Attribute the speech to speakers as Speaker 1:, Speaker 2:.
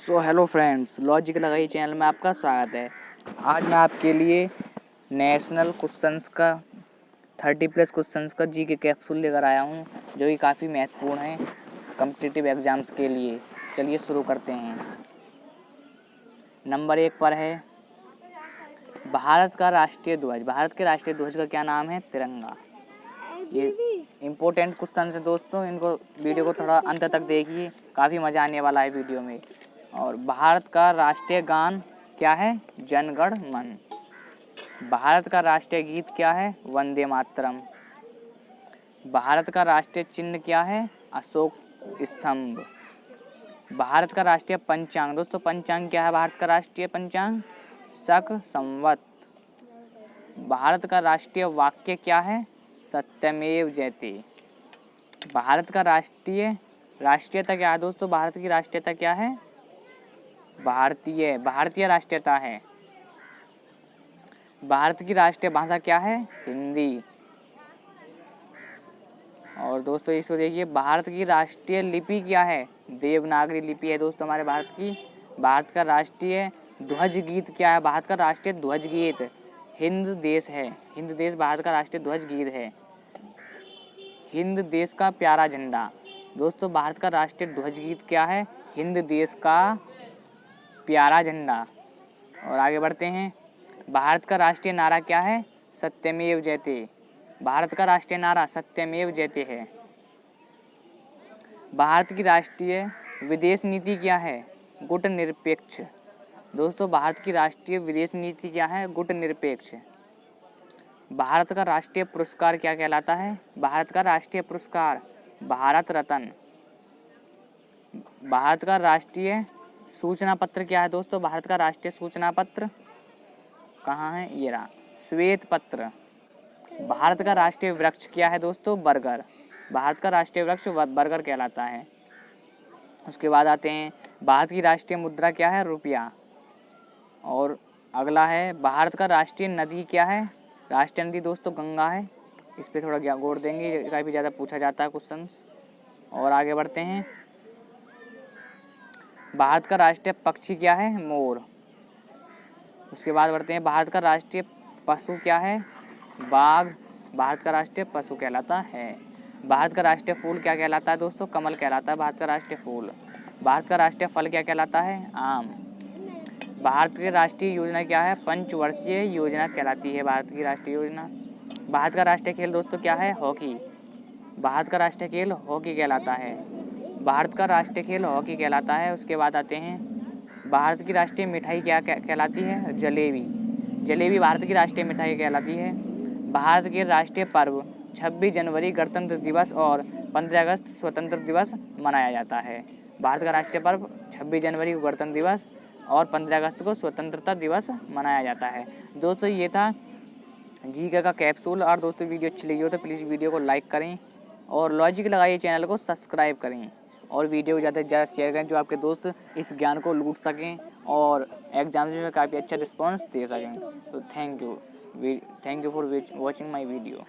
Speaker 1: Hello friends, logic लगाइए channel में आपका स्वागत है। आज मैं आपके लिए नेशनल क्वेश्चंस का 30+ क्वेश्चंस का जी के कैप्सूल लेकर आया हूं, जो कि काफ़ी महत्वपूर्ण है कॉम्पिटिटिव एग्जाम्स के लिए। चलिए शुरू करते हैं। नंबर 1 पर है भारत का राष्ट्रीय ध्वज। भारत के राष्ट्रीय ध्वज का क्या नाम है? तिरंगा। ये इम्पोर्टेंट क्वेश्चन है दोस्तों, इनको वीडियो को थोड़ा अंत तक देखिए, काफ़ी मज़ा आने वाला है वीडियो में। और भारत का राष्ट्रीय गान क्या है? जन गण मन। भारत का राष्ट्रीय गीत क्या है? वंदे मातरम। भारत का राष्ट्रीय चिन्ह क्या है? अशोक स्तंभ। भारत का राष्ट्रीय पंचांग, दोस्तों पंचांग क्या है? भारत का राष्ट्रीय पंचांग शक संवत। भारत का राष्ट्रीय वाक्य क्या है? सत्यमेव जयते। भारत का राष्ट्रीयता क्या है दोस्तों? भारत की राष्ट्रीयता क्या है? भारतीय राष्ट्रीयता है। भारत की राष्ट्रीय भाषा क्या है? हिंदी। और दोस्तों इसको देखिए, भारत की राष्ट्रीय लिपि क्या है? देवनागरी लिपि है दोस्तों हमारे भारत की। भारत का राष्ट्रीय ध्वज गीत क्या है? भारत का राष्ट्रीय ध्वज गीत हिंद देश है। हिंद देश भारत का राष्ट्रीय ध्वज गीत है। हिंद देश का प्यारा झंडा, दोस्तों भारत का राष्ट्रीय ध्वज गीत क्या है? हिंद देश का प्यारा झंडा। और आगे बढ़ते हैं। भारत का राष्ट्रीय नारा क्या है? सत्यमेव जयते। भारत का राष्ट्रीय नारा सत्यमेव जयते है। भारत की राष्ट्रीय विदेश नीति क्या है? गुटनिरपेक्ष। दोस्तों भारत की राष्ट्रीय विदेश नीति क्या है? गुटनिरपेक्ष। भारत का राष्ट्रीय पुरस्कार क्या कहलाता है? भारत का राष्ट्रीय पुरस्कार भारत रत्न। भारत का राष्ट्रीय सूचना पत्र क्या है दोस्तों? भारत का राष्ट्रीय सूचना पत्र कहाँ है? ये रहा, श्वेत पत्र। भारत का राष्ट्रीय वृक्ष क्या है दोस्तों? बरगद। भारत का राष्ट्रीय वृक्ष बरगद कहलाता है। उसके बाद आते हैं, भारत की राष्ट्रीय मुद्रा क्या है? रुपया। और अगला है, भारत का राष्ट्रीय नदी क्या है? राष्ट्रीय नदी दोस्तों गंगा है। इस पर थोड़ा गौर देंगे, काफ़ी ज़्यादा पूछा जाता है क्वेश्चन। और आगे बढ़ते हैं। भारत का राष्ट्रीय पक्षी क्या है? मोर। उसके बाद बढ़ते हैं, भारत का राष्ट्रीय पशु क्या है? बाघ। भारत का राष्ट्रीय पशु कहलाता है। भारत का राष्ट्रीय फूल क्या कहलाता है दोस्तों? कमल कहलाता है भारत का राष्ट्रीय फूल। भारत का राष्ट्रीय फल क्या कहलाता है? आम। भारत की राष्ट्रीय योजना क्या है? पंचवर्षीय योजना कहलाती है भारत की राष्ट्रीय योजना। भारत का राष्ट्रीय खेल दोस्तों क्या है? हॉकी। भारत का राष्ट्रीय खेल हॉकी कहलाता है। भारत का राष्ट्रीय खेल हॉकी कहलाता है। उसके बाद आते हैं, भारत की राष्ट्रीय मिठाई क्या कहलाती है? जलेबी। जलेबी भारत की राष्ट्रीय मिठाई कहलाती है। भारत के राष्ट्रीय पर्व 26 जनवरी गणतंत्र दिवस और 15 अगस्त स्वतंत्र दिवस मनाया जाता है। भारत का राष्ट्रीय पर्व 26 जनवरी गणतंत्र दिवस और 15 अगस्त को स्वतंत्रता दिवस मनाया जाता है। दोस्तों ये था जीके का कैप्सूल। और दोस्तों वीडियो अच्छी लगी हो तो प्लीज़ वीडियो को लाइक करें और लॉजिक लगाइए चैनल को सब्सक्राइब करें और वीडियो को ज़्यादा से ज़्यादा शेयर करें, जो आपके दोस्त इस ज्ञान को लूट सकें और एग्जाम्स में काफ़ी अच्छा रिस्पॉन्स दे सकें। तो thank you for watching my video.